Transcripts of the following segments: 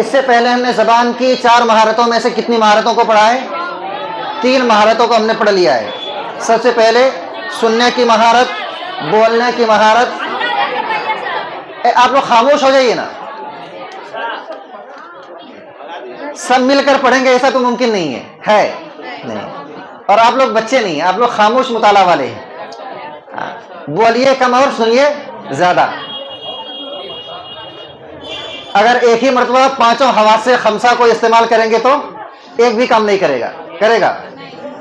اس سے پہلے ہم نے زبان کی 4 مہارتوں میں سے کتنی مہارتوں کو پڑھا ہے؟ 3 مہارتوں کو ہم نے پڑھ لیا ہے۔ سب سے پہلے سننے کی مہارت، بولنے کی مہارت۔ آپ لوگ خاموش ہو جائیے نا، سب مل کر پڑھیں گے ایسا تو ممکن نہیں ہے نہیں، اور آپ لوگ بچے نہیں ہیں، آپ لوگ خاموش مطالعہ والے ہیں۔ بولیے کم اور سنیے زیادہ۔ اگر ایک ہی مرتبہ 5 حواس سے 5 کو استعمال کریں گے تو ایک بھی کام نہیں کرے گا،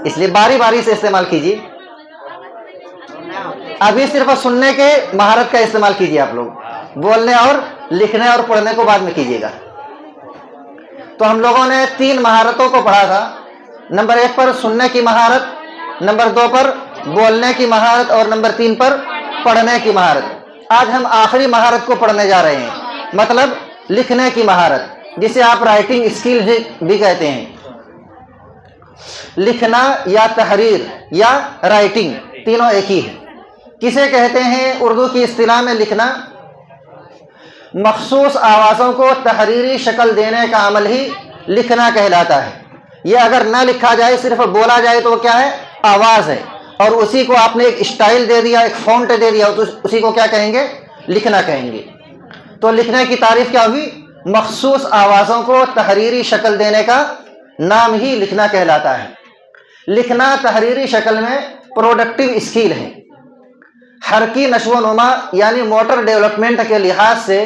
اس لیے باری باری سے استعمال کیجیے۔ ابھی صرف سننے کے مہارت کا استعمال کیجیے، آپ لوگ بولنے اور لکھنے اور پڑھنے کو بعد میں کیجیے گا۔ تو ہم لوگوں نے 3 مہارتوں کو پڑھا تھا، نمبر 1 پر سننے کی مہارت، نمبر 2 پر بولنے کی مہارت، اور نمبر 3 پر پڑھنے کی مہارت۔ آج ہم آخری مہارت کو پڑھنے جا رہے ہیں، مطلب لکھنے کی مہارت، جسے آپ رائٹنگ اسکل بھی کہتے ہیں۔ لکھنا یا تحریر یا رائٹنگ تینوں ایک ہی ہے۔ کسے کہتے ہیں اردو کی اصطلاح میں لکھنا؟ مخصوص آوازوں کو تحریری شکل دینے کا عمل ہی لکھنا کہلاتا ہے۔ یہ اگر نہ لکھا جائے، صرف بولا جائے تو وہ کیا ہے؟ آواز ہے، اور اسی کو آپ نے ایک اسٹائل دے دیا، ایک فونٹ دے دیا، تو اسی کو کیا کہیں گے؟ لکھنا کہیں گے۔ تو لکھنے کی تعریف کیا ہوئی؟ مخصوص آوازوں کو تحریری شکل دینے کا نام ہی لکھنا کہلاتا ہے۔ لکھنا تحریری شکل میں پروڈکٹیو اسکل ہے۔ حرکی نشو و نما یعنی موٹر ڈیولپمنٹ کے لحاظ سے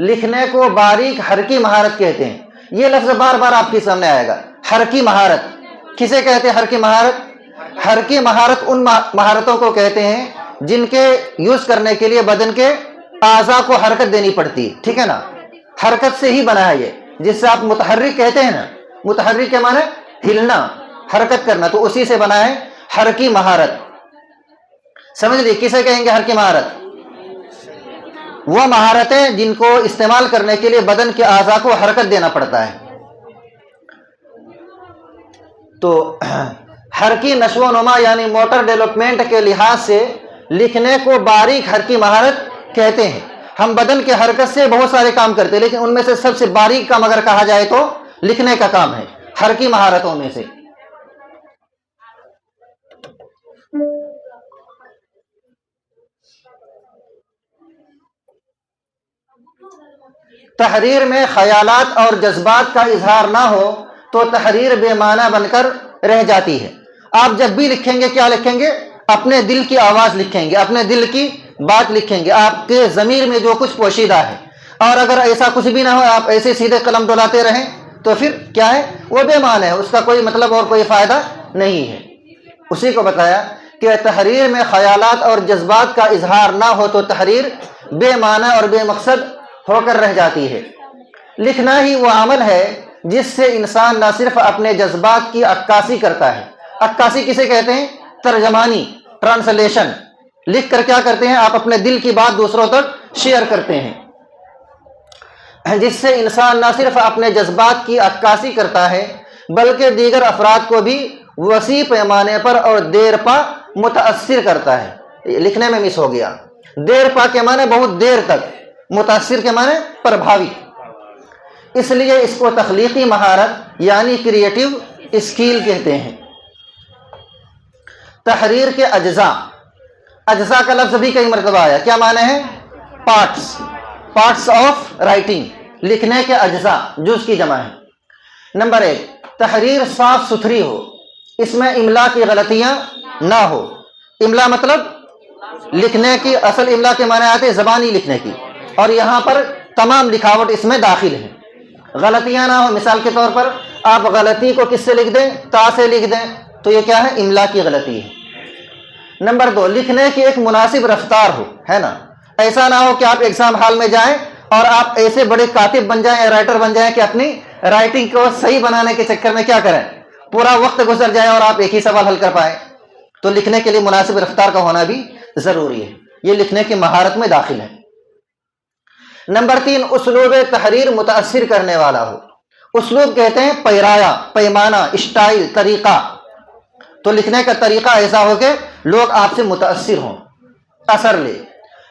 لکھنے کو باریک حرکی مہارت کہتے ہیں۔ یہ لفظ بار بار آپ کے سامنے آئے گا، حرکی مہارت۔ کسے کہتے ہیں حرکی مہارت؟ حرکی مہارت ان مہارتوں کو کہتے ہیں جن کے یوز کرنے کے لیے بدن کے اعضاء کو حرکت دینی پڑتی ہے، ٹھیک ہے نا؟ حرکت سے ہی بنا ہے یہ، جس سے آپ متحرک کہتے ہیں نا، متحرک کے معنی ہلنا، حرکت کرنا، تو اسی سے بنا ہے حرکی مہارت۔ سمجھ لیے کسے کہیں گے حرکی مہارت؟ وہ مہارتیں جن کو استعمال کرنے کے لیے بدن کے اعضاء کو حرکت دینا پڑتا ہے۔ تو حرکی نشو و نما یعنی موٹر ڈیولپمنٹ کے لحاظ سے لکھنے کو باریک حرکی مہارت کہتے ہیں۔ ہم بدن کے حرکت سے بہت سارے کام کرتے ہیں، لیکن ان میں سے سب سے باریک کام اگر کہا جائے تو لکھنے کا کام ہے، حرکی مہارتوں میں سے۔ تحریر میں خیالات اور جذبات کا اظہار نہ ہو تو تحریر بے معنی بن کر رہ جاتی ہے۔ آپ جب بھی لکھیں گے کیا لکھیں گے؟ اپنے دل کی آواز لکھیں گے، اپنے دل کی بات لکھیں گے، آپ کے ضمیر میں جو کچھ پوشیدہ ہے۔ اور اگر ایسا کچھ بھی نہ ہو، آپ ایسے سیدھے قلم ڈولاتے رہیں تو پھر کیا ہے؟ وہ بے معنی ہے، اس کا کوئی مطلب اور کوئی فائدہ نہیں ہے۔ اسی کو بتایا کہ تحریر میں خیالات اور جذبات کا اظہار نہ ہو تو تحریر بے معنی اور بے مقصد ہو کر رہ جاتی ہے۔ لکھنا ہی وہ عمل ہے جس سے انسان نہ صرف اپنے جذبات کی عکاسی کرتا ہے۔ عکاسی کسے کہتے ہیں؟ ترجمانی، ٹرانسلیشن۔ لکھ کر کیا کرتے ہیں؟ آپ اپنے دل کی بات دوسروں تک شیئر کرتے ہیں، جس سے انسان نہ صرف اپنے جذبات کی عکاسی کرتا ہے بلکہ دیگر افراد کو بھی وسیع پیمانے پر اور دیر پا متاثر کرتا ہے۔ لکھنے میں مس ہو گیا، دیر پا کے معنی بہت دیر تک، متاثر کے معنی پربھاوی۔ اس لیے اس کو تخلیقی مہارت یعنی کریٹیو اسکل کہتے ہیں۔ تحریر کے اجزاء، اجزاء کا لفظ بھی کئی مرتبہ آیا، کیا معنی ہے؟ پارٹس آف رائٹنگ، لکھنے کے اجزاء، جز کی جمع ہے۔ نمبر 1، تحریر صاف ستھری ہو، اس میں املا کی غلطیاں نہ ہو۔ املا مطلب لکھنے کی، اصل املا کے معنی آتے ہیں زبانی لکھنے کی، اور یہاں پر تمام لکھاوٹ اس میں داخل ہے، غلطیاں نہ ہو۔ مثال کے طور پر آپ غلطی کو کس سے لکھ دیں؟ تا سے لکھ دیں، تو یہ کیا ہے؟ املا کی غلطی ہے۔ نمبر 2، لکھنے کی ایک مناسب رفتار ہو، ہے نا؟ ایسا نہ ہو کہ آپ ایگزام ہال میں جائیں اور آپ ایسے بڑے کاتب بن جائیں یا رائٹر بن جائیں کہ اپنی رائٹنگ کو صحیح بنانے کے چکر میں کیا کریں، پورا وقت گزر جائے اور آپ ایک ہی سوال حل کر پائیں۔ تو لکھنے کے لیے مناسب رفتار کا ہونا بھی ضروری ہے، یہ لکھنے کی مہارت میں داخل ہے۔ نمبر 3، اسلوب تحریر متاثر کرنے والا ہو۔ اسلوب کہتے ہیں پیرایا، پیمانہ، اسٹائل، طریقہ۔ تو لکھنے کا طریقہ ایسا ہو کہ لوگ آپ سے متاثر ہوں، اثر لے۔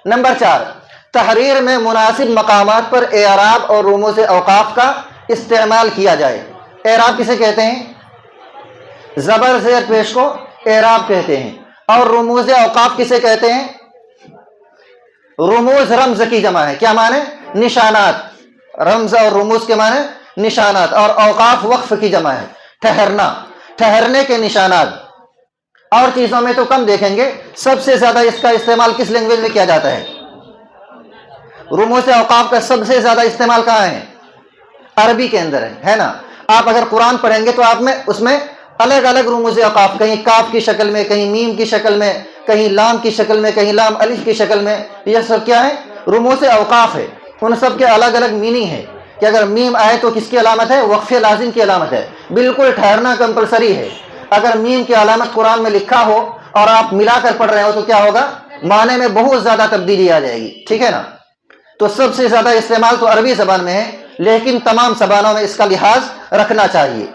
نمبر 4، تحریر میں مناسب مقامات پر اعراب اور رموز اوقاف کا استعمال کیا جائے۔ اعراب کسے کہتے ہیں؟ زبر زیر پیش کو اعراب کہتے ہیں۔ اور رموز اوقاف کسے کہتے ہیں؟ رموز رمز کی جمع ہے، کیا معنی؟ نشانات۔ رمز اور رموز کے معنی نشانات، اور اوقاف وقف کی جمع ہے، ٹھہرنا، ٹھہرنے کے نشانات۔ اور چیزوں میں تو کم دیکھیں گے، سب سے زیادہ اس کا استعمال کس لینگویج میں کیا جاتا ہے؟ رموز اوقاف کا سب سے زیادہ استعمال کہاں ہے؟ عربی کے اندر ہے نا۔ آپ اگر قرآن پڑھیں گے تو آپ میں اس میں الگ الگ رموز اوقاف، کہیں کاف کی شکل میں، کہیں میم کی شکل میں، کہیں لام کی شکل میں، کہیں لام الف کی شکل میں، یہ سب کیا ہے؟ رموز اوقاف ہے۔ ان سب کے الگ الگ میننگ ہے کہ اگر میم آئے تو کس کی علامت ہے؟ وقف لازم کی علامت ہے، بالکل ٹھہرنا کمپلسری ہے۔ اگر میم کی علامت قرآن میں لکھا ہو اور آپ ملا کر پڑھ رہے ہو تو کیا ہوگا؟ معنی میں بہت زیادہ تبدیلی آ جائے گی، ٹھیک ہے نا۔ تو سب سے زیادہ استعمال تو عربی زبان میں ہے، لیکن تمام زبانوں میں اس کا لحاظ رکھنا چاہیے۔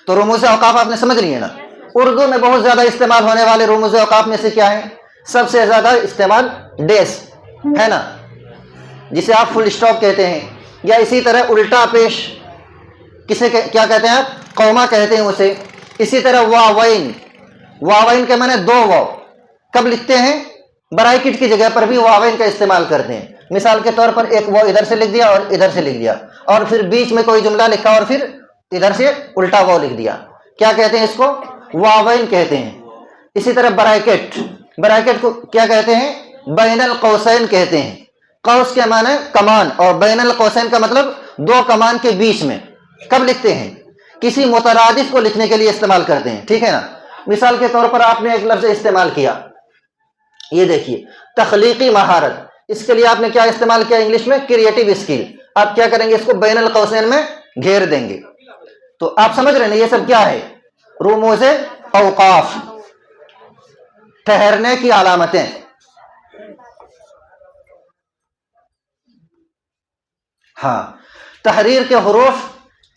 تو رموز اوقاف آپ نے سمجھ لیے نا۔ اردو میں بہت زیادہ استعمال ہونے والے رموز اوقاف میں سے کیا ہے؟ سب سے زیادہ استعمال ڈیس ہے نا، جسے آپ فل اسٹاپ کہتے ہیں، یا اسی طرح الٹا پیش کسے کیا کہتے ہیں آپ؟ قوما کہتے ہیں اسے۔ اسی طرح واوین، واوین کے معنی دو واو، کب لکھتے ہیں؟ برائکٹ کی جگہ پر بھی واوین کا استعمال کرتے ہیں۔ مثال کے طور پر ایک واو ادھر سے لکھ دیا اور ادھر سے لکھ دیا، اور پھر بیچ میں کوئی جملہ لکھا اور پھر ادھر سے الٹا واو لکھ دیا، کیا کہتے ہیں اس کو؟ واوین کہتے ہیں۔ اسی طرح برائکٹ، برائکٹ کو کیا کہتے ہیں؟ بین القوسین کہتے ہیں۔ قوس کے معنی کمان، اور بین القوسین کا مطلب دو کمان کے بیچ میں۔ کب لکھتے ہیں؟ کسی مترادف کو لکھنے کے لیے استعمال کرتے ہیں، ٹھیک ہے نا۔ مثال کے طور پر آپ نے ایک لفظ استعمال کیا، یہ دیکھیے تخلیقی مہارت، اس کے لیے آپ نے کیا استعمال کیا انگلش میں؟ Creative skill. آپ کیا کریں گے؟ اس کو بین القوسین میں گھیر دیں گے۔ تو آپ سمجھ رہے ہیں یہ سب کیا ہے؟ رموز اوقاف، ٹھہرنے کی علامتیں۔ ہاں، تحریر کے حروف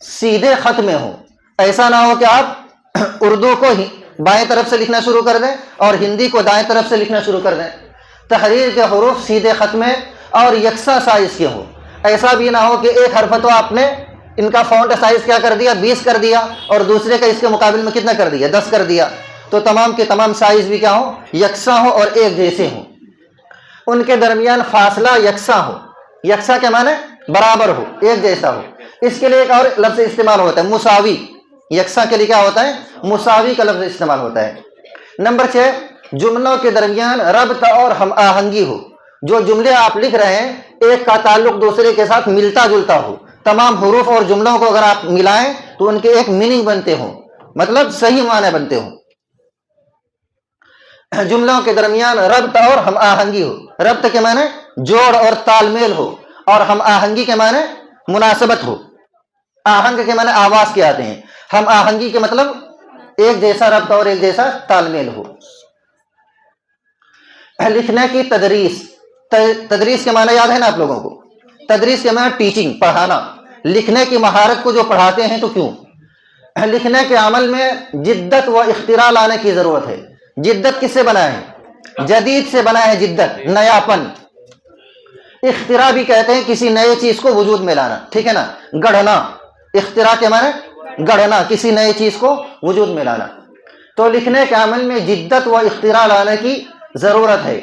سیدھے خط میں ہو، ایسا نہ ہو کہ آپ اردو کو ہی بائیں طرف سے لکھنا شروع کر دیں اور ہندی کو دائیں طرف سے لکھنا شروع کر دیں۔ تحریر کے حروف سیدھے خط میں اور یکساں سائز کے ہوں۔ ایسا بھی نہ ہو کہ ایک حرف تو آپ نے ان کا فونٹ سائز کیا کر دیا؟ 20 کر دیا، اور دوسرے کا اس کے مقابل میں کتنا کر دیا؟ 10 کر دیا۔ تو تمام کے تمام سائز بھی کیا ہوں؟ یکساں ہو اور ایک جیسے ہوں۔ ان کے درمیان فاصلہ یکساں ہو، یکساں کے معنی برابر ہو، ایک جیسا ہو۔ اس کے لیے ایک اور لفظ استعمال ہوتا ہے، مساوی۔ یکساں کے لیے کیا ہوتا ہے؟ مساوی کا لفظ استعمال ہوتا ہے۔ نمبر 6، جملوں کے درمیان ربط اور ہم آہنگی ہو۔ جو جملے آپ لکھ رہے ہیں ایک کا تعلق دوسرے کے ساتھ ملتا جلتا ہو۔ تمام حروف اور جملوں کو اگر آپ ملائیں تو ان کے ایک میننگ بنتے ہوں، مطلب صحیح معنی بنتے ہوں۔ جملوں کے درمیان ربط اور ہم آہنگی ہو۔ ربط کے معنی جوڑ اور تال میل ہو، اور ہم آہنگی کے معنی مناسبت ہو۔ آہنگ کے معنی آواز کے آتے ہیں، ہم آہنگی کے مطلب ایک جیسا ربط اور ایک جیسا تال میل ہو۔ لکھنے کی تدریس، تدریس کے معنی یاد ہے نا آپ لوگوں کو؟ تدریس کے معنی ٹیچنگ، پڑھانا۔ لکھنے کی مہارت کو جو پڑھاتے ہیں تو کیوں؟ لکھنے کے عمل میں جدت و اختراع لانے کی ضرورت ہے۔ جدت کس سے بنا ہے؟ جدید سے بنا ہے، جدت نیاپن۔ اختراع بھی کہتے ہیں کسی نئے چیز کو وجود میں لانا، ٹھیک ہے نا۔ گڑھنا، اختراع کے معنی گڑھنا، کسی نئے چیز کو وجود میں لانا۔ تو لکھنے کے عمل میں جدت و اختراع لانے کی ضرورت ہے۔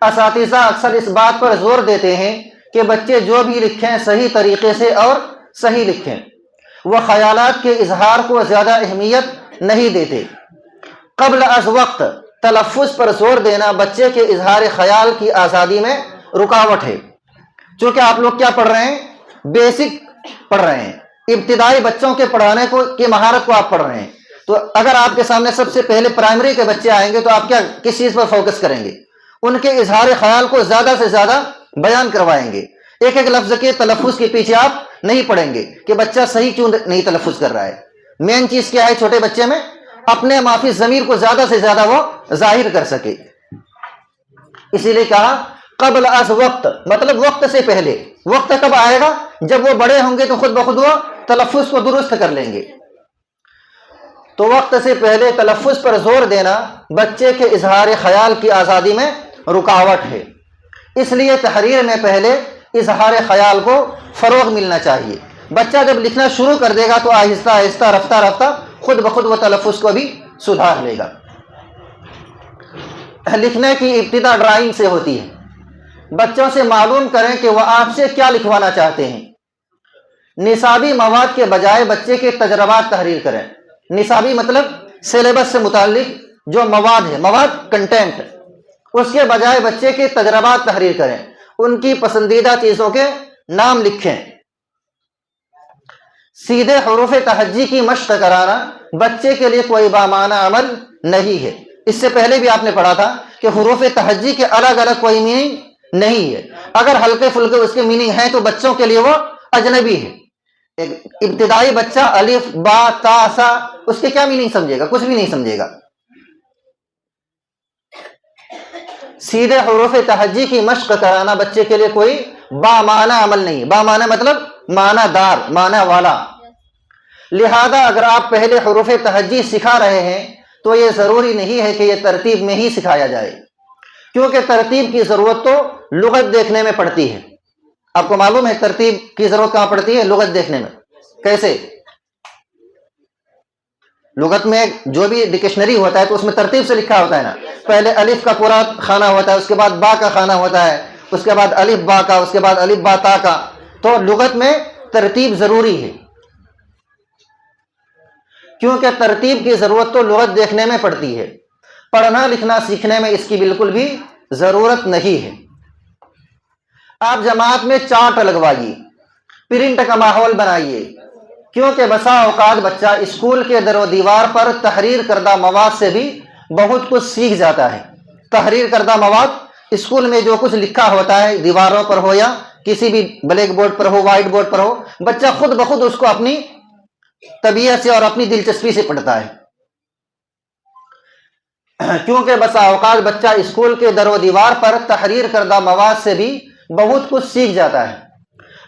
اساتذہ اکثر اس بات پر زور دیتے ہیں کہ بچے جو بھی لکھیں صحیح طریقے سے اور صحیح لکھیں۔ وہ خیالات کے اظہار کو زیادہ اہمیت نہیں دیتے۔ قبل از وقت تلفظ پر زور دینا بچے کے اظہار خیال کی آزادی میں رکاوٹ ہے۔ چونکہ آپ لوگ کیا پڑھ رہے ہیں؟ بیسک پڑھ رہے ہیں، ابتدائی بچوں کے پڑھانے کو کی مہارت کو آپ پڑھ رہے ہیں۔ تو اگر آپ کے سامنے سب سے پہلے پرائمری کے بچے آئیں گے تو آپ کیا کس چیز پر فوکس کریں گے؟ ان کے اظہار خیال کو زیادہ سے زیادہ بیان کروائیں گے۔ ایک ایک لفظ کے تلفظ کے پیچھے آپ نہیں پڑیں گے کہ بچہ صحیح کیوں نہیں تلفظ کر رہا ہے۔ مین چیز کیا ہے چھوٹے بچے میں؟ اپنے مافی ضمیر کو زیادہ سے زیادہ وہ ظاہر کر سکے۔ اسی لیے کہا قبل از وقت، مطلب وقت سے پہلے۔ وقت کب آئے گا؟ جب وہ بڑے ہوں گے تو خود بخود وہ تلفظ کو درست کر لیں گے۔ تو وقت سے پہلے تلفظ پر زور دینا بچے کے اظہار خیال کی آزادی میں رکاوٹ ہے۔ اس لیے تحریر میں پہلے اظہار خیال کو فروغ ملنا چاہیے۔ بچہ جب لکھنا شروع کر دے گا تو آہستہ آہستہ رفتہ رفتہ خود بخود وہ تلفظ کو بھی سدھار لے گا۔ لکھنے کی ابتدا ڈرائنگ سے ہوتی ہے۔ بچوں سے معلوم کریں کہ وہ آپ سے کیا لکھوانا چاہتے ہیں۔ نصابی مواد کے بجائے بچے کے تجربات تحریر کریں۔ نصابی مطلب سلیبس سے متعلق جو مواد ہے، مواد کنٹینٹ، اس کے بجائے بچے کے تجربات تحریر کریں، ان کی پسندیدہ چیزوں کے نام لکھیں۔ سیدھے حروف تہجی کی مشق کرانا بچے کے لیے کوئی بامعنی عمل نہیں ہے۔ اس سے پہلے بھی آپ نے پڑھا تھا کہ حروف تہجی کے الگ الگ کوئی میننگ نہیں ہے، اگر ہلکے پھلکے اس کے میننگ ہیں تو بچوں کے لیے وہ اجنبی ہے۔ ایک ابتدائی بچہ الف با تا سا اس کے کیا میننگ سمجھے گا؟ کچھ بھی نہیں سمجھے گا۔ سیدھے حروف تہجی کی مشق کرانا بچے کے لیے کوئی بامعنی عمل نہیں۔ بامعنی مطلب معنی دار، معنی والا۔ لہذا اگر آپ پہلے حروف تہجی سکھا رہے ہیں تو یہ ضروری نہیں ہے کہ یہ ترتیب میں ہی سکھایا جائے، کیونکہ ترتیب کی ضرورت تو لغت دیکھنے میں پڑتی ہے۔ آپ کو معلوم ہے ترتیب کی ضرورت کہاں پڑتی ہے؟ لغت دیکھنے میں۔ کیسے؟ لغت میں جو بھی ڈکشنری ہوتا ہے تو اس میں ترتیب سے لکھا ہوتا ہے نا، پہلے الف کا پورا خانہ ہوتا ہے، اس کے بعد با کا خانہ ہوتا ہے، اس کے بعد الف با کا، اس کے بعد الف با تا کا۔ تو لغت میں ترتیب ضروری ہے، کیونکہ ترتیب کی ضرورت تو لغت دیکھنے میں پڑتی ہے، پڑھنا لکھنا سیکھنے میں اس کی بالکل بھی ضرورت نہیں ہے۔ آپ جماعت میں چارٹ لگوائیے، پرنٹ کا ماحول بنائیے، کیونکہ بسا اوقات بچہ اسکول کے در و دیوار پر تحریر کردہ مواد سے بھی بہت کچھ سیکھ جاتا ہے۔ تحریر کردہ مواد اسکول میں جو کچھ لکھا ہوتا ہے، دیواروں پر ہو یا کسی بھی بلیک بورڈ پر ہو، وائٹ بورڈ پر ہو، بچہ خود بخود اس کو اپنی طبیعت سے اور اپنی دلچسپی سے پڑھتا ہے۔ کیونکہ بسا اوقات بچہ اسکول کے در و دیوار پر تحریر کردہ مواد سے بھی بہت کچھ سیکھ جاتا ہے۔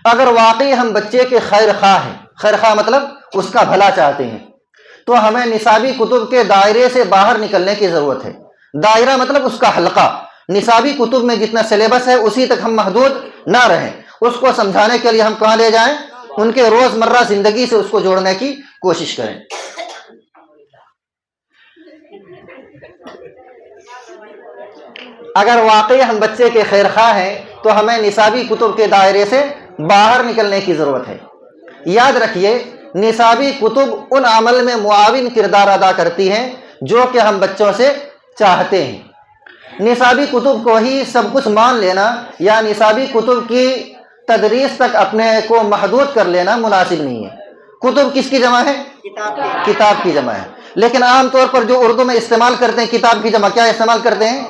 اگر واقعی ہم بچے کے خیر خواہ ہیں، خیر خواہ مطلب اس کا بھلا چاہتے ہیں، تو ہمیں نصابی کتب کے دائرے سے باہر نکلنے کی ضرورت ہے۔ دائرہ مطلب اس کا حلقہ۔ نصابی کتب میں جتنا سلیبس ہے اسی تک ہم محدود نہ رہیں، اس کو سمجھانے کے لیے ہم کہاں لے جائیں؟ ان کے روزمرہ زندگی سے اس کو جوڑنے کی کوشش کریں۔ اگر واقعی ہم بچے کے خیر خواہ ہیں تو ہمیں نصابی کتب کے دائرے سے باہر نکلنے کی ضرورت ہے۔ یاد رکھیے، نصابی کتب ان عمل میں معاون کردار ادا کرتی ہیں جو کہ ہم بچوں سے چاہتے ہیں۔ نصابی کتب کو ہی سب کچھ مان لینا یا نصابی کتب کی تدریس تک اپنے کو محدود کر لینا مناسب نہیں ہے۔ کتب کس کی جمع ہے؟ کتاب کی جمع ہے۔ لیکن عام طور پر جو اردو میں استعمال کرتے ہیں کتاب کی جمع، کیا استعمال کرتے ہیں؟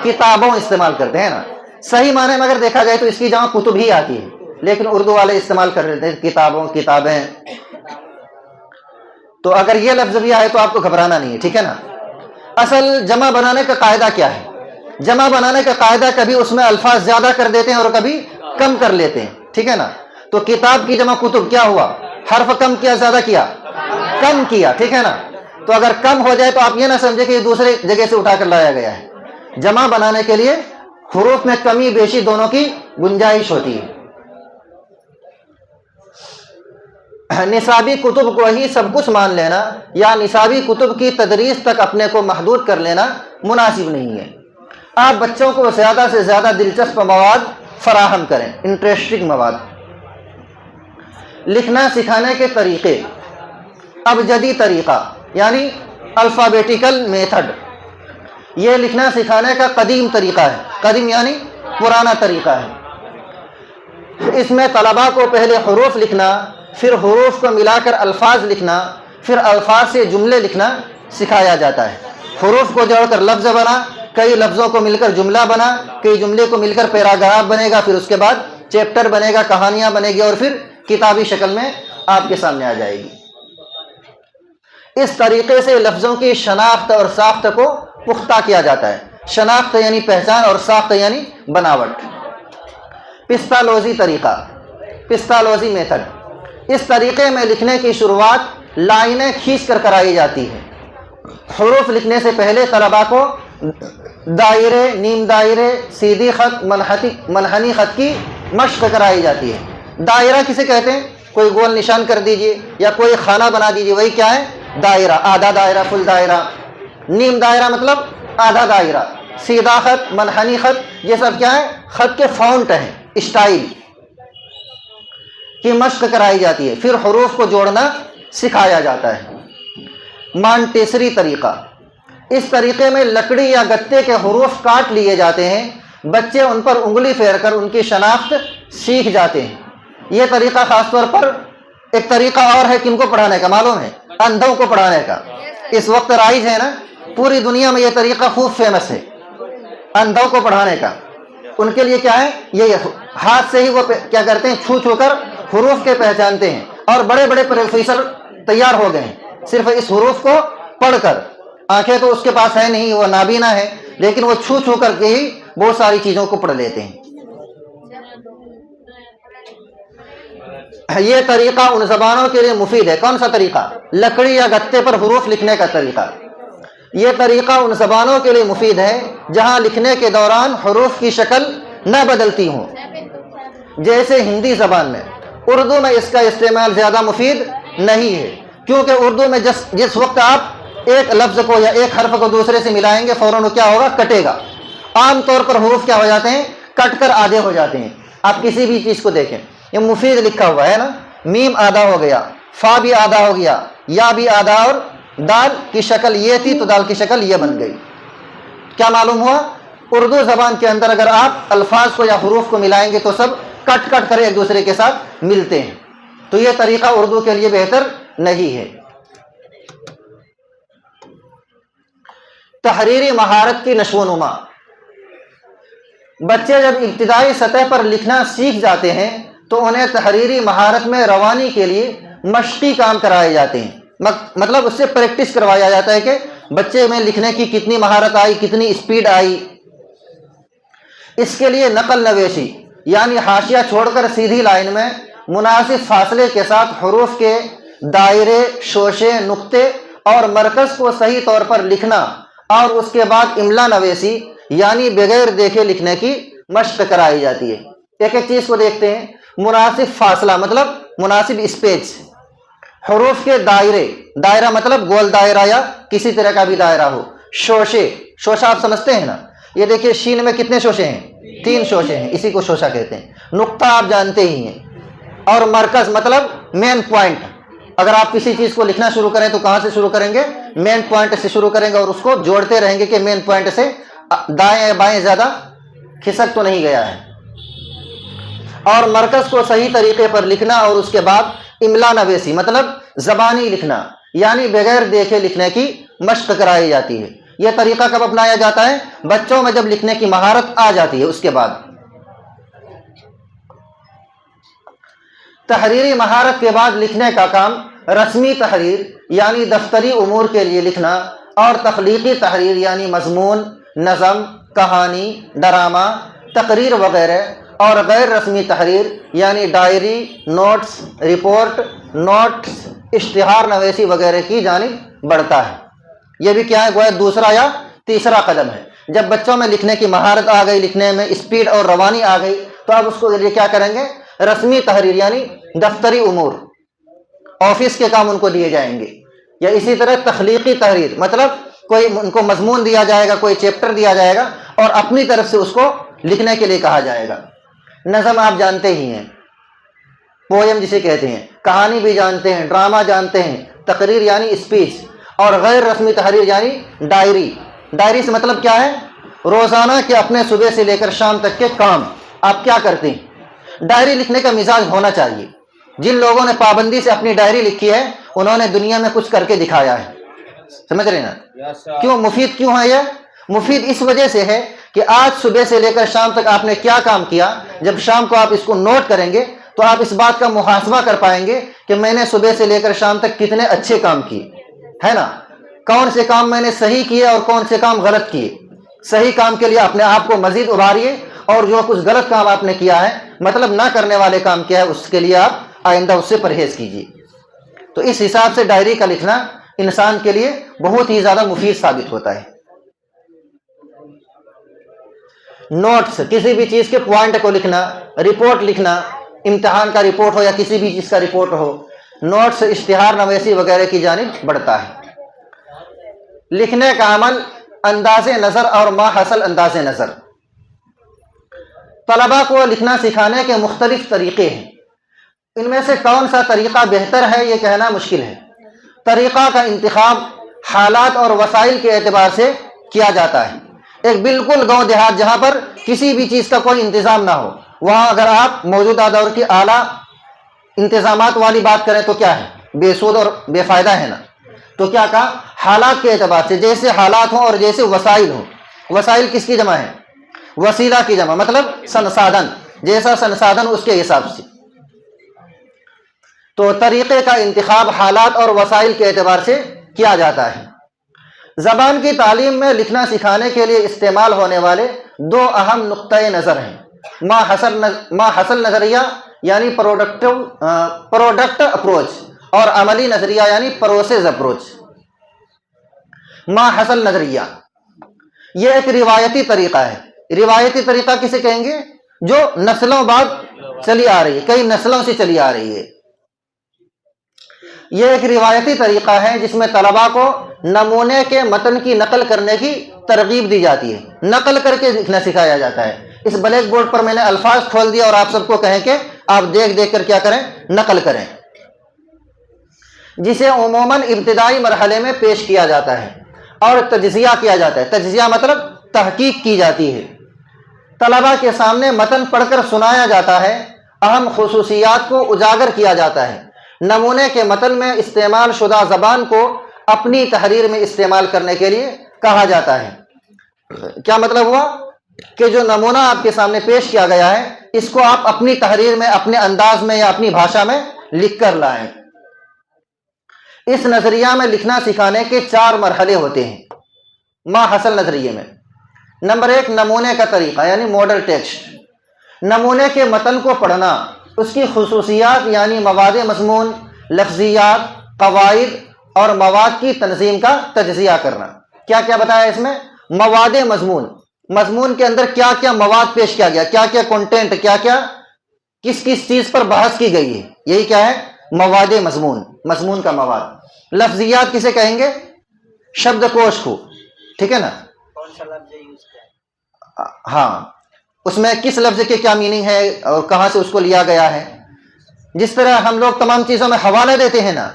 کتابوں استعمال کرتے ہیں نا۔ صحیح معنی میں اگر دیکھا جائے تو اس کی جمع کتب ہی آتی ہے، لیکن اردو والے استعمال کر رہے ہیں کتابوں، کتابیں۔ تو اگر یہ لفظ بھی آئے تو آپ کو گھبرانا نہیں ہے، ٹھیک ہے نا۔ اصل جمع بنانے کا قاعدہ کیا ہے؟ جمع بنانے کا قاعدہ کبھی اس میں الفاظ زیادہ کر دیتے ہیں اور کبھی کم کر لیتے ہیں، ٹھیک ہے نا۔ تو کتاب کی جمع کتب، کیا ہوا؟ حرف کم کیا زیادہ کیا؟ کم کیا، ٹھیک ہے نا۔ تو اگر کم ہو جائے تو آپ یہ نہ سمجھے کہ یہ دوسرے جگہ سے اٹھا کر لایا گیا ہے۔ جمع بنانے کے لیے حروف میں کمی بیشی دونوں کی گنجائش ہوتی ہے۔ نصابی کتب کو ہی سب کچھ مان لینا یا نصابی کتب کی تدریس تک اپنے کو محدود کر لینا مناسب نہیں ہے۔ آپ بچوں کو زیادہ سے زیادہ دلچسپ مواد فراہم کریں، انٹرسٹنگ مواد۔ لکھنا سکھانے کے طریقے، ابجدی طریقہ یعنی الفابیٹیکل میتھڈ، یہ لکھنا سکھانے کا قدیم طریقہ ہے۔ قدیم یعنی پرانا طریقہ ہے۔ اس میں طلباء کو پہلے حروف لکھنا، پھر حروف کو ملا کر الفاظ لکھنا، پھر الفاظ سے جملے لکھنا سکھایا جاتا ہے۔ حروف کو جوڑ کر لفظ بنا، کئی لفظوں کو مل کر جملہ بنا، کئی جملے کو مل کر پیراگراف بنے گا، پھر اس کے بعد چیپٹر بنے گا، کہانیاں بنے گی، اور پھر کتابی شکل میں آپ کے سامنے آ جائے گی۔ اس طریقے سے لفظوں کی شناخت اور ساخت کو پختہ کیا جاتا ہے۔ شناخت یعنی پہچان اور ساخت یعنی بناوٹ۔ پستالوزی طریقہ، پستالوزی میتھڈ، اس طریقے میں لکھنے کی شروعات لائنیں کھینچ کر کرائی جاتی ہے۔ حروف لکھنے سے پہلے طلباء کو دائرے، نیم دائرے، سیدھی خط، منحنی خط کی مشق کرائی جاتی ہے۔ دائرہ کسے کہتے ہیں؟ کوئی گول نشان کر دیجئے یا کوئی خانہ بنا دیجئے، وہی کیا ہے؟ دائرہ، آدھا دائرہ، فل دائرہ، نیم دائرہ مطلب آدھا دائرہ، سیدھا خط، منحنی خط، یہ سب کیا ہے؟ خط کے فونٹ ہیں، اسٹائل کی مشق کرائی جاتی ہے، پھر حروف کو جوڑنا سکھایا جاتا ہے۔ مانٹیسری طریقہ، اس طریقے میں لکڑی یا گتے کے حروف کاٹ لیے جاتے ہیں، بچے ان پر انگلی پھیر کر ان کی شناخت سیکھ جاتے ہیں۔ یہ طریقہ خاص طور پر ایک طریقہ اور ہے، کن کو پڑھانے کا معلوم ہے؟ اندھوں کو پڑھانے کا۔ اس وقت رائج ہے نا، پوری دنیا میں یہ طریقہ خوب فیمس ہے، اندھوں کو پڑھانے کا۔ ان کے لیے کیا ہے؟ یہ ہاتھ سے ہی وہ کیا کرتے ہیں؟ چھو چھو کر حروف کے پہچانتے ہیں، اور بڑے بڑے پروفیسر تیار ہو گئے ہیں صرف اس حروف کو پڑھ کر۔ آنکھیں تو اس کے پاس ہے نہیں، وہ نابینا ہے، لیکن وہ چھو چھو کر کے ہی بہت ساری چیزوں کو پڑھ لیتے ہیں۔ یہ طریقہ ان زبانوں کے لیے مفید ہے۔ کون سا طریقہ؟ لکڑی یا گتے پر حروف لکھنے کا طریقہ۔ یہ طریقہ ان زبانوں کے لیے مفید ہے جہاں لکھنے کے دوران حروف کی شکل نہ بدلتی ہوں، جیسے ہندی زبان میں۔ اردو میں اس کا استعمال زیادہ مفید نہیں ہے، کیونکہ اردو میں جس وقت آپ ایک لفظ کو یا ایک حرف کو دوسرے سے ملائیں گے، فوراً کیا ہوگا؟ کٹے گا۔ عام طور پر حروف کیا ہو جاتے ہیں؟ کٹ کر آدھے ہو جاتے ہیں۔ آپ کسی بھی چیز کو دیکھیں، یہ مفید لکھا ہوا ہے نا، میم آدھا ہو گیا، فا بھی آدھا ہو گیا، یا بھی آدھا، اور دال کی شکل یہ تھی تو دال کی شکل یہ بن گئی۔ کیا معلوم ہوا؟ اردو زبان کے اندر اگر آپ الفاظ کو یا حروف کو ملائیں گے تو سب کٹ کٹ کر ایک دوسرے کے ساتھ ملتے ہیں، تو یہ طریقہ اردو کے لیے بہتر نہیں ہے۔ تحریری مہارت کی نشو و نما، بچے جب ابتدائی سطح پر لکھنا سیکھ جاتے ہیں تو انہیں تحریری مہارت میں روانی کے لیے مشقی کام کرائے جاتے ہیں، مطلب اس سے پریکٹس کروایا جاتا ہے کہ بچے میں لکھنے کی کتنی مہارت آئی، کتنی اسپیڈ آئی۔ اس کے لیے نقل نویسی یعنی حاشیہ چھوڑ کر سیدھی لائن میں مناسب فاصلے کے ساتھ حروف کے دائرے، شوشے، نقطے اور مرکز کو صحیح طور پر لکھنا، اور اس کے بعد املا نویسی یعنی بغیر دیکھے لکھنے کی مشق کرائی جاتی ہے۔ ایک ایک چیز کو دیکھتے ہیں۔ مناسب فاصلہ مطلب مناسب اسپیس، حروف کے دائرے، دائرہ مطلب گول دائرہ یا کسی طرح کا بھی دائرہ ہو، شوشے، شوشہ آپ سمجھتے ہیں نا، یہ دیکھیے شین میں کتنے شوشے ہیں؟ 3 شوشے ہیں، اسی کو شوشہ کہتے ہیں۔ نقطہ آپ جانتے ہی ہیں، اور مرکز مطلب مین پوائنٹ۔ اگر آپ کسی چیز کو لکھنا شروع کریں تو کہاں سے شروع کریں گے؟ مین پوائنٹ سے شروع کریں گے، اور اس کو جوڑتے رہیں گے کہ مین پوائنٹ سے دائیں یا بائیں زیادہ کھسک تو نہیں گیا ہے۔ اور مرکز کو صحیح طریقے پر لکھنا، اور اس کے بعد املا نویسی مطلب زبانی لکھنا یعنی بغیر دیکھے لکھنے کی مشق کرائی جاتی ہے۔ یہ طریقہ کب اپنایا جاتا ہے؟ بچوں میں جب لکھنے کی مہارت آ جاتی ہے، اس کے بعد۔ تحریری مہارت کے بعد لکھنے کا کام رسمی تحریر یعنی دفتری امور کے لیے لکھنا، اور تخلیقی تحریر یعنی مضمون، نظم، کہانی، ڈرامہ، تقریر وغیرہ، اور غیر رسمی تحریر یعنی ڈائری، نوٹس، رپورٹ، نوٹس، اشتہار نویسی وغیرہ کی جانب بڑھتا ہے۔ یہ بھی کیا ہے؟ گویا دوسرا یا تیسرا قدم ہے۔ جب بچوں میں لکھنے کی مہارت آ گئی، لکھنے میں اسپیڈ اور روانی آ گئی، تو اب اس کو لیے کیا کریں گے؟ رسمی تحریر یعنی دفتری امور، آفس کے کام ان کو دیے جائیں گے، یا اسی طرح تخلیقی تحریر مطلب کوئی ان کو مضمون دیا جائے گا، کوئی چیپٹر دیا جائے گا، اور اپنی طرف سے اس کو لکھنے کے لیے کہا جائے گا۔ نظم آپ جانتے ہی ہیں، پویم جسے کہتے ہیں، کہانی بھی جانتے ہیں، ڈرامہ جانتے ہیں، تقریر یعنی اسپیچ، اور غیر رسمی تحریر یعنی ڈائری۔ ڈائری سے مطلب کیا ہے؟ روزانہ کے اپنے صبح سے لے کر شام تک کے کام، آپ کیا کرتے ہیں۔ ڈائری لکھنے کا مزاج ہونا چاہیے۔ جن لوگوں نے پابندی سے اپنی ڈائری لکھی ہے انہوں نے دنیا میں کچھ کر کے دکھایا ہے، سمجھ رہے نا؟ کیوں مفید کیوں ہے یہ؟ مفید اس وجہ سے ہے کہ آج صبح سے لے کر شام تک آپ نے کیا کام کیا، جب شام کو آپ اس کو نوٹ کریں گے تو آپ اس بات کا محاسبہ کر پائیں گے کہ میں نے صبح سے لے کر شام تک کتنے اچھے کام کیے، ہے نا؟ کون سے کام میں نے صحیح کیے اور کون سے کام غلط کیے۔ صحیح کام کے لیے اپنے آپ کو مزید ابھاریے، اور جو کچھ غلط کام آپ نے کیا ہے، مطلب نہ کرنے والے کام کیا ہے، اس کے لیے آپ آئندہ اس سے پرہیز کیجیے۔ تو اس حساب سے ڈائری کا لکھنا انسان کے لیے بہت ہی زیادہ مفید ثابت ہوتا ہے۔ نوٹس، کسی بھی چیز کے پوائنٹ کو لکھنا، رپورٹ لکھنا، امتحان کا رپورٹ ہو یا کسی بھی چیز کا رپورٹ ہو، نوٹس، اشتہار نویسی وغیرہ کی جانب بڑھتا ہے۔ لکھنے کا عمل، انداز نظر اور ما حصل انداز نظر۔ طلباء کو لکھنا سکھانے کے مختلف طریقے ہیں، ان میں سے کون سا طریقہ بہتر ہے یہ کہنا مشکل ہے۔ طریقہ کا انتخاب حالات اور وسائل کے اعتبار سے کیا جاتا ہے۔ ایک بالکل گاؤں دیہات جہاں پر کسی بھی چیز کا کوئی انتظام نہ ہو، وہاں اگر آپ موجودہ دور کی اعلیٰ انتظامات والی بات کریں تو کیا ہے؟ بے سود اور بے فائدہ ہے نا۔ تو کیا کہا؟ حالات کے اعتبار سے، جیسے حالات ہوں اور جیسے وسائل ہوں۔ وسائل کس کی جمع ہے؟ وسیلہ کی جمع، مطلب سنسادن، جیسا سنسادن اس کے حساب سے۔ تو طریقے کا انتخاب حالات اور وسائل کے اعتبار سے کیا جاتا ہے۔ زبان کی تعلیم میں لکھنا سکھانے کے لیے استعمال ہونے والے دو اہم نقطۂ نظر ہیں: ما حصل نظریہ یعنی پروڈکٹ اپروچ، اور عملی نظریہ یعنی پروسیس اپروچ۔ ما حصل نظریہ یہ ایک روایتی طریقہ ہے۔ روایتی طریقہ کسے کہیں گے؟ جو نسلوں بعد چلی آ رہی ہے، کئی نسلوں سے چلی آ رہی ہے۔ یہ ایک روایتی طریقہ ہے جس میں طلباء کو نمونے کے متن کی نقل کرنے کی ترغیب دی جاتی ہے، نقل کر کے لکھنا سکھایا جاتا ہے۔ اس بلیک بورڈ پر میں نے الفاظ کھول دیا اور آپ سب کو کہیں کہ آپ دیکھ دیکھ کر کیا کریں؟ نقل کریں، جسے عموماً ابتدائی مرحلے میں پیش کیا جاتا ہے اور تجزیہ کیا جاتا ہے۔ تجزیہ مطلب تحقیق کی جاتی ہے۔ طلباء کے سامنے متن پڑھ کر سنایا جاتا ہے، اہم خصوصیات کو اجاگر کیا جاتا ہے۔ نمونے کے متن میں استعمال شدہ زبان کو اپنی تحریر میں استعمال کرنے کے لیے کہا جاتا ہے۔ کیا مطلب ہوا؟ کہ جو نمونہ آپ کے سامنے پیش کیا گیا ہے، اس کو آپ اپنی تحریر میں، اپنے انداز میں یا اپنی بھاشا میں لکھ کر لائیں۔ اس نظریہ میں لکھنا سکھانے کے 4 مرحلے ہوتے ہیں ما حصل نظریے میں۔ نمبر 1، نمونے کا طریقہ یعنی ماڈل ٹیکسٹ۔ نمونے کے متن کو پڑھنا، اس کی خصوصیات یعنی مواد مضمون، لفظیات، قواعد اور مواد کی تنظیم کا تجزیہ کرنا۔ کیا کیا بتایا اس میں؟ مواد مضمون، مضمون کے اندر کیا کیا مواد پیش کیا گیا، کیا کیا کنٹینٹ، کیا کیا کس کس چیز پر بحث کی گئی ہے، یہی کیا ہے؟ مواد مضمون، مضمون کا مواد۔ لفظیات کسے کہیں گے؟ شبد کوش کو، ٹھیک ہے نا؟ ہاں، اس میں کس لفظ کے کیا میننگ ہے اور کہاں سے اس کو لیا گیا ہے۔ جس طرح ہم لوگ تمام چیزوں میں حوالے دیتے ہیں نا،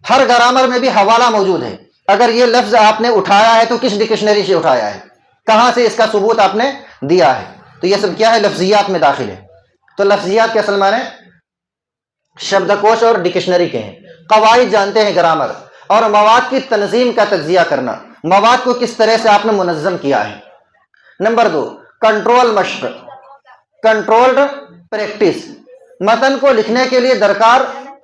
ہر گرامر میں بھی حوالہ موجود ہے۔ اگر یہ لفظ آپ نے اٹھایا ہے تو کس ڈکشنری سے اٹھایا ہے، کہاں سے اس کا ثبوت آپ نے دیا ہے، تو یہ سب کیا ہے؟ لفظیات میں داخل ہے۔ تو لفظیات کے اصل معنی شبد کوش اور ڈکشنری کے ہیں۔ قواعد جانتے ہیں گرامر، اور مواد کی تنظیم کا تجزیہ کرنا، مواد کو کس طرح سے آپ نے منظم کیا ہے۔ نمبر 2، کنٹرول مشق، کنٹرولڈ پریکٹس۔ متن کو لکھنے کے لیے درکار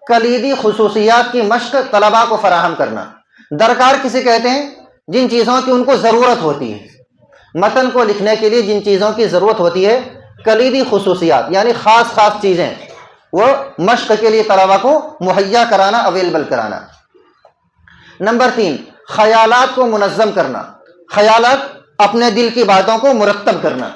کلیدی خصوصیات کی مشق طلباء کو فراہم کرنا۔ درکار کسے کہتے ہیں؟ جن چیزوں کی ان کو ضرورت ہوتی ہے۔ متن کو لکھنے کے لیے جن چیزوں کی ضرورت ہوتی ہے، کلیدی خصوصیات یعنی خاص خاص چیزیں، وہ مشق کے لیے طلباء کو مہیا کرانا، اویلیبل کرانا۔ نمبر 3، خیالات کو منظم کرنا، خیالات اپنے دل کی باتوں کو مرتب کرنا۔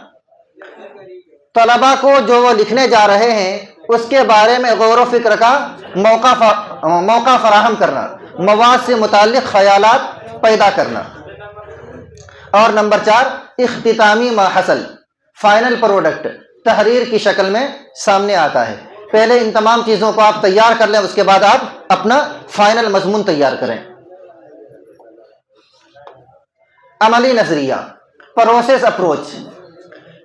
طلباء کو جو وہ لکھنے جا رہے ہیں اس کے بارے میں غور و فکر کا موقع فراہم کرنا، مواد سے متعلق خیالات پیدا کرنا۔ اور نمبر 4، اختتامی ما حصل، فائنل پروڈکٹ تحریر کی شکل میں سامنے آتا ہے۔ پہلے ان تمام چیزوں کو آپ تیار کر لیں، اس کے بعد آپ اپنا فائنل مضمون تیار کریں۔ عملی نظریہ، پروسیس اپروچ۔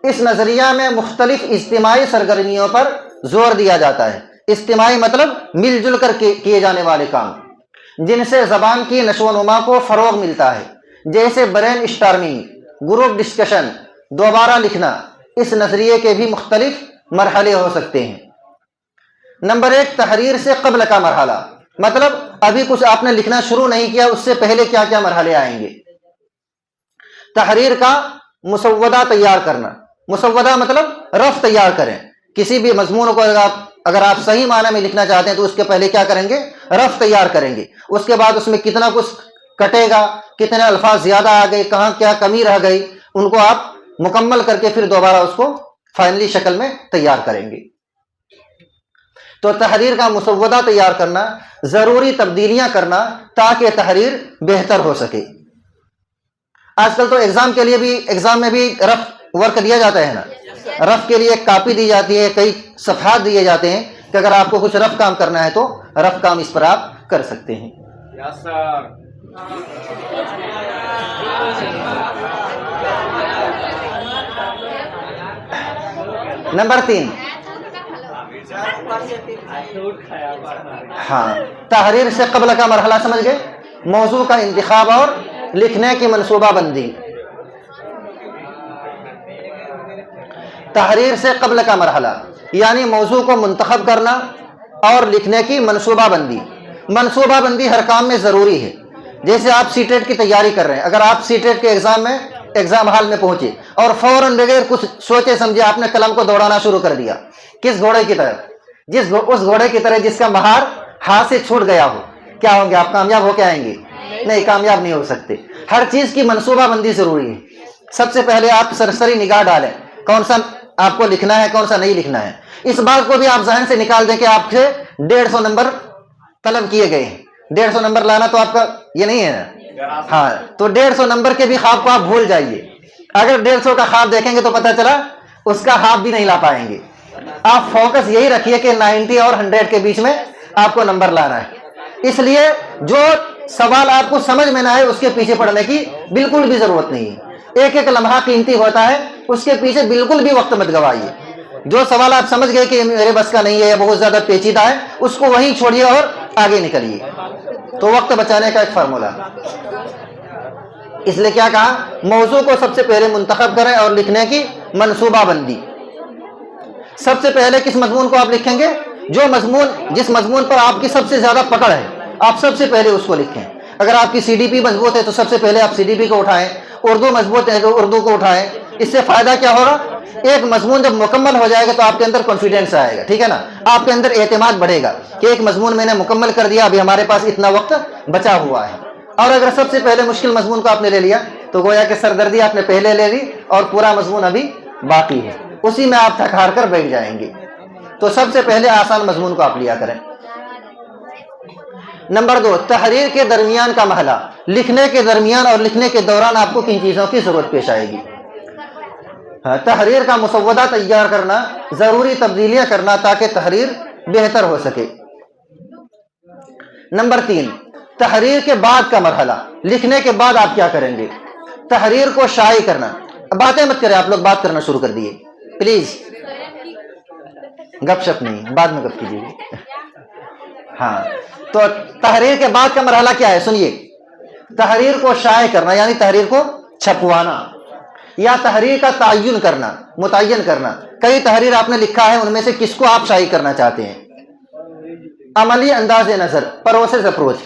اس نظریہ میں مختلف اجتماعی سرگرمیوں پر زور دیا جاتا ہے۔ اجتماعی مطلب مل جل کر کیے جانے والے کام، جن سے زبان کی نشو و نما کو فروغ ملتا ہے، جیسے برین اسٹارمنگ، گروپ ڈسکشن، دوبارہ لکھنا۔ اس نظریے کے بھی مختلف مرحلے ہو سکتے ہیں۔ نمبر 1، تحریر سے قبل کا مرحلہ، مطلب ابھی کچھ آپ نے لکھنا شروع نہیں کیا، اس سے پہلے کیا کیا مرحلے آئیں گے۔ تحریر کا مسودہ تیار کرنا، مسودہ مطلب رف تیار کریں۔ کسی بھی مضمون کو اگر آپ صحیح معنی میں لکھنا چاہتے ہیں تو اس کے پہلے کیا کریں گے؟ رف تیار کریں گے۔ اس کے بعد اس میں کتنا کچھ کٹے گا، کتنے الفاظ زیادہ آ گئے، کہاں کیا کمی رہ گئی، ان کو آپ مکمل کر کے پھر دوبارہ اس کو فائنلی شکل میں تیار کریں گے۔ تو تحریر کا مسودہ تیار کرنا، ضروری تبدیلیاں کرنا تاکہ تحریر بہتر ہو سکے۔ آج کل تو ایگزام میں بھی رف ورک دیا جاتا ہے نا، رف کے لیے ایک کاپی دی جاتی ہے، کئی صفحات دیے جاتے ہیں کہ اگر آپ کو کچھ رف کام کرنا ہے تو رف کام اس پر آپ کر سکتے ہیں۔ نمبر 3، ہاں، تحریر سے قبل کا مرحلہ سمجھ گئے؟ موضوع کا انتخاب اور لکھنے کی منصوبہ بندی۔ تحریر سے قبل کا مرحلہ یعنی موضوع کو منتخب کرنا اور لکھنے کی منصوبہ بندی۔ منصوبہ بندی ہر کام میں ضروری ہے۔ جیسے آپ سی ٹیٹ کی تیاری کر رہے ہیں، اگر آپ سی ٹیٹ کے ایگزام ہال میں پہنچے اور فوراً بغیر کچھ سوچے سمجھے آپ نے قلم کو دوڑانا شروع کر دیا، کس گھوڑے کی طرح؟ اس گھوڑے کی طرح جس کا مہار ہاتھ سے چھوٹ گیا ہو، کیا ہوں گے آپ؟ کامیاب ہو کے آئیں گے؟ نہیں، کامیاب نہیں ہو سکتے۔ ہر چیز کی منصوبہ بندی ضروری ہے۔ سب سے پہلے آپ سرسری نگاہ ڈالیں کون سا آپ کو لکھنا ہے، کون سا نہیں لکھنا ہے۔ اس بات کو بھی آپ ذہن سے نکال دیں کہ آپ سے 150 نمبر طلب کیے گئے ہیں، 150 نمبر لانا تو آپ کا یہ نہیں ہے نا، ہاں، تو 150 نمبر کے بھی خواب کو آپ بھول جائیے۔ اگر 150 کا خواب دیکھیں گے تو پتہ چلا اس کا ہاف بھی نہیں لا پائیں گے۔ آپ فوکس یہی رکھیے کہ 90 اور 100 کے بیچ میں آپ کو نمبر لانا ہے۔ اس لیے جو سوال آپ کو سمجھ میں نہ آئے اس کے پیچھے پڑنے کی بالکل بھی ضرورت نہیں ہے۔ ایک ایک لمحہ قیمتی ہوتا ہے، اس کے پیچھے بالکل بھی وقت مت گوائیے۔ جو سوال آپ سمجھ گئے کہ میرے بس کا نہیں ہے یا بہت زیادہ پیچیدہ ہے، اس کو وہیں چھوڑیے اور آگے نکلیے۔ تو وقت بچانے کا ایک فارمولا۔ اس لیے کیا کہا؟ موضوع کو سب سے پہلے منتخب کریں اور لکھنے کی منصوبہ بندی۔ سب سے پہلے کس مضمون کو آپ لکھیں گے؟ جس مضمون پر آپ کی سب سے زیادہ پکڑ ہے، آپ سب سے پہلے اس کو لکھیں۔ اگر آپ کی سی ڈی پی مضبوط ہے تو سب سے پہلے آپ سی ڈی پی کو اٹھائیں، اردو مضبوط ہے تو اردو کو اٹھائیں۔ اس سے فائدہ کیا ہوگا؟ ایک مضمون جب مکمل ہو جائے گا تو آپ کے اندر کانفیڈینس آئے گا، ٹھیک ہے نا، آپ کے اندر اعتماد بڑھے گا کہ ایک مضمون میں نے مکمل کر دیا، ابھی ہمارے پاس اتنا وقت بچا ہوا ہے۔ اور اگر سب سے پہلے مشکل مضمون کو آپ نے لے لیا تو گویا کہ سردردی آپ نے پہلے لے لی اور پورا مضمون ابھی باقی ہے، اسی میں آپ تھک ہار کر بیٹھ جائیں گے۔ تو سب سے پہلے آسان مضمون کو آپ لیا کریں۔ نمبر 2، تحریر کے درمیان کا مرحلہ۔ لکھنے کے درمیان اور لکھنے کے دوران آپ کو کن چیزوں کی ضرورت پیش آئے گی؟ تحریر کا مسودہ تیار کرنا، ضروری تبدیلیاں کرنا تاکہ تحریر بہتر ہو سکے۔ نمبر 3، تحریر کے بعد کا مرحلہ۔ لکھنے کے بعد آپ کیا کریں گے؟ تحریر کو شائع کرنا۔ باتیں مت کریں، آپ لوگ بات کرنا شروع کر دیے پلیز، گپ شپ نہیں، بعد میں گپ کیجیے۔ ہاں، تو تحریر کے بعد کا مرحلہ کیا ہے؟ سنیے، تحریر کو شائع کرنا یعنی تحریر کو چھپوانا، یا تحریر کا متعین کرنا۔ کئی تحریر آپ نے لکھا ہے، ان میں سے کس کو آپ شائع کرنا چاہتے ہیں؟ عملی انداز نظر، پروسیس اپروچ۔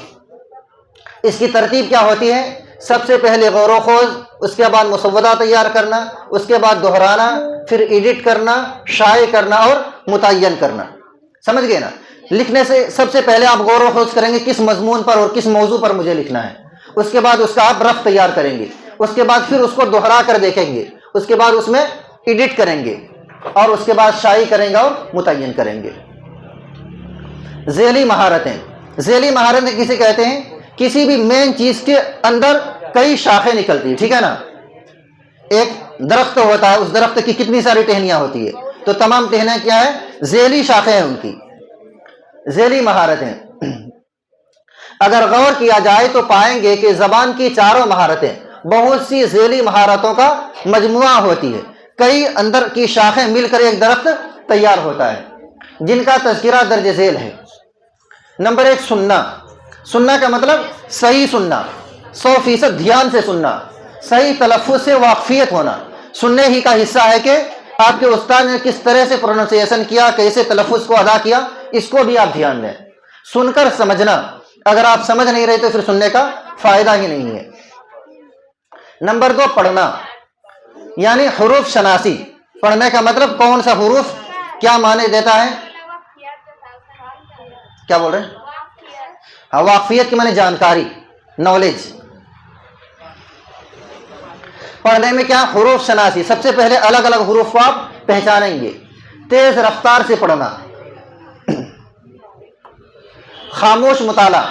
اس کی ترتیب کیا ہوتی ہے؟ سب سے پہلے غور و خوض، اس کے بعد مسودہ تیار کرنا، اس کے بعد دہرانا، پھر ایڈٹ کرنا، شائع کرنا اور متعین کرنا۔ سمجھ گئے نا؟ لکھنے سے سب سے پہلے آپ غور و خوض کریں گے کس مضمون پر اور کس موضوع پر مجھے لکھنا ہے۔ اس کے بعد اس کا آپ رف تیار کریں گے، اس کے بعد پھر اس کو دہرا کر دیکھیں گے، اس کے بعد اس میں ایڈٹ کریں گے اور اس کے بعد شائع کریں گے اور متعین کریں گے۔ ذیلی مہارتیں۔ ذیلی مہارتیں کسے کہتے ہیں؟ کسی بھی مین چیز کے اندر کئی شاخیں نکلتی ہیں، ٹھیک ہے نا۔ ایک درخت ہوتا ہے، اس درخت کی کتنی ساری ٹہنیاں ہوتی ہے، تو تمام ٹہنیاں کیا ہے؟ ذیلی شاخیں ہیں ان کی، ذیلی مہارتیں۔ اگر غور کیا جائے تو پائیں گے کہ زبان کی چاروں مہارتیں بہت سی ذیلی مہارتوں کا مجموعہ ہوتی ہے، کئی اندر کی شاخیں مل کر ایک درخت تیار ہوتا ہے جن کا تذکرہ درج ذیل ہے۔ نمبر 1، سننا۔ سننا کا مطلب صحیح سننا، 100% دھیان سے سننا، صحیح تلفظ سے واقفیت ہونا۔ سننے ہی کا حصہ ہے کہ آپ کے استاد نے کس طرح سے پروننسیشن کیا، کیسے تلفظ کو ادا کیا، اس کو بھی آپ دھیان دیں۔ سن کر سمجھنا، اگر آپ سمجھ نہیں رہے تو پھر سننے کا فائدہ ہی نہیں ہے۔ نمبر 2، پڑھنا یعنی حروف شناسی۔ پڑھنے کا مطلب کون سا حروف کیا معنی دیتا ہے؟ کیا بول رہے ہیں؟ واقفیت کی معنی جانکاری، نالج۔ پڑھنے میں کیا؟ حروف شناسی۔ سب سے پہلے الگ الگ حروف کو آپ پہچانیں گے، تیز رفتار سے پڑھنا۔ خاموش مطالعہ.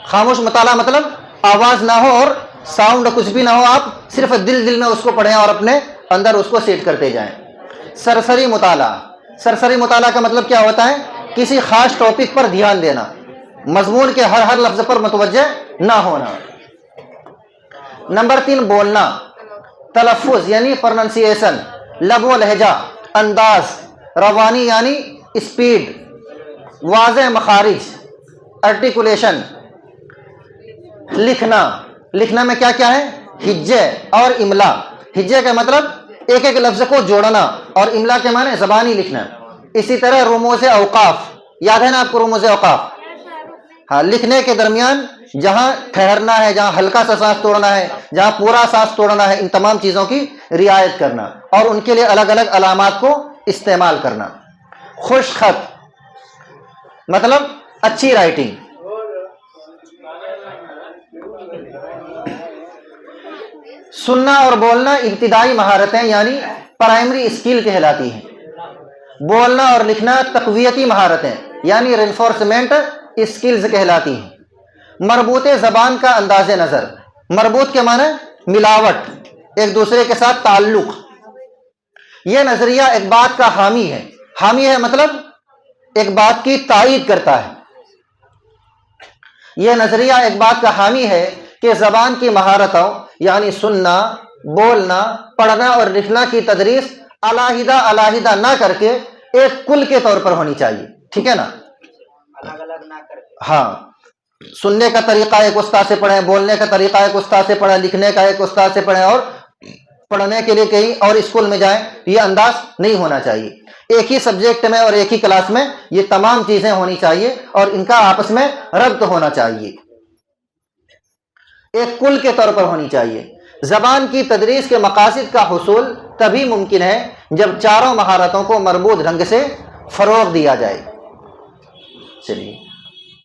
خاموش مطالعہ مطلب آواز نہ ہو اور ساؤنڈ کچھ بھی نہ ہو, آپ صرف دل میں اس کو پڑھیں اور اپنے اندر اس کو سیٹ کرتے جائیں. سرسری مطالعہ. سرسری مطالعہ کا مطلب کیا ہوتا ہے؟ کسی خاص ٹاپک پر دھیان دینا, مضمون کے ہر لفظ پر متوجہ نہ ہونا. نمبر 3 بولنا. تلفظ یعنی پروننسیشن, لب و لہجہ, انداز, روانی یعنی اسپیڈ, واضح مخارج, آرٹیکولیشن. لکھنا. لکھنا میں کیا کیا ہے؟ ہجے اور املا. ہجے کا مطلب ایک ایک لفظ کو جوڑنا اور املا کے معنی زبانی لکھنا. اسی طرح رموز اوقاف, یاد ہے نا آپ کو رموز اوقاف؟ ہاں, لکھنے کے درمیان جہاں ٹھہرنا ہے, جہاں ہلکا سا سانس توڑنا ہے, جہاں پورا سانس توڑنا ہے, ان تمام چیزوں کی رعایت کرنا اور ان کے لیے الگ الگ علامات کو استعمال کرنا. خوش خط مطلب اچھی رائٹنگ. سننا اور بولنا ابتدائی مہارتیں یعنی پرائمری اسکل کہلاتی ہیں. بولنا اور لکھنا تقویتی مہارتیں یعنی رینفورسمنٹ اسکلز کہلاتی ہیں. مربوط زبان کا انداز نظر. مربوط کے معنی ملاوٹ, ایک دوسرے کے ساتھ تعلق. یہ نظریہ ایک بات کا حامی ہے. حامی ہے مطلب ایک بات کی تائید کرتا ہے. یہ نظریہ ایک بات کا حامی ہے کہ زبان کی مہارتوں یعنی سننا, بولنا, پڑھنا اور لکھنا کی تدریس علیحدہ علیحدہ نہ کر کے ایک کل کے طور پر ہونی چاہیے. ٹھیک ہے نا؟ الگ الگ نہ کر کے. ہاں, سننے کا طریقہ ایک استاد سے پڑھیں, بولنے کا طریقہ ایک استاد سے پڑھیں, لکھنے کا ایک استاد سے پڑھیں اور پڑھنے کے لیے کہیں اور اسکول میں جائیں. یہ انداز نہیں ہونا چاہیے. ایک ہی سبجیکٹ میں اور ایک ہی کلاس میں یہ تمام چیزیں ہونی چاہیے اور ان کا آپس میں ربط ہونا چاہیے, ایک کل کے طور پر ہونی چاہیے. زبان کی تدریس کے مقاصد کا حصول تبھی ممکن ہے جب چاروں مہارتوں کو مربوط ڈھنگ سے فروغ دیا جائے. چلیے.